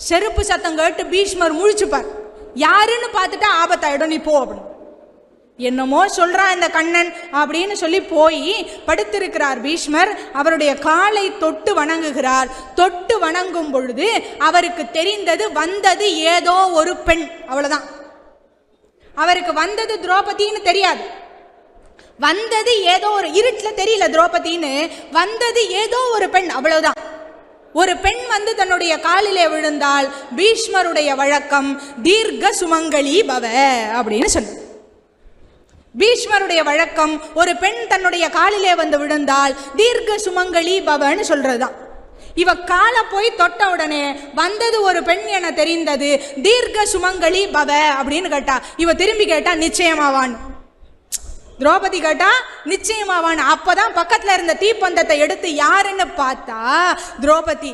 செருப்பு சத்தம் கேட்டு பீஷ்மர் முழிச்சுப்பார். யாருன்னு பார்த்துட்டா ஆபத்தாயிடும், நீ போ அப்படின்னு. என்னமோ சொல்றான் இந்த கண்ணன் அப்படின்னு சொல்லி போய் படுத்திருக்கிறார் பீஷ்மர். அவருடைய காலை தொட்டு வணங்குகிறார். தொட்டு வணங்கும் பொழுது அவருக்கு தெரிந்தது வந்தது ஏதோ ஒரு பெண், அவ்வளவுதான். அவருக்கு வந்தது திரௌபதின்னு தெரியாது. வந்தது ஏதோ ஒரு இருட்டில் தெரியல திரௌபதின்னு, வந்தது ஏதோ ஒரு பெண், அவ்வளவுதான். ஒரு பெண் வந்து தன்னுடைய காலிலே விழுந்தால் பீஷ்மருடைய வழக்கம் தீர்க்க சுமங்கலி பவ அப்படின்னு சொல்லு. பீஷ்மருடைய வழக்கம் ஒரு பெண் தன்னுடைய காலிலே வந்து விழுந்தால் தீர்க்க சுமங்கலி பவன்னு சொல்றதுதான். இவ காலை போய் தொட்ட உடனே வந்தது ஒரு பெண் என தெரிந்தது, தீர்க்க சுமங்கலி பவ அப்படின்னு கேட்டா. இவ திரும்பி கேட்டா நிச்சயமாவான். திரௌபதி கேட்டா நிச்சயமாவான். அப்பதான் பக்கத்துல இருந்த தீப்பந்தத்தை எடுத்து யாருன்னு பார்த்தா திரௌபதி.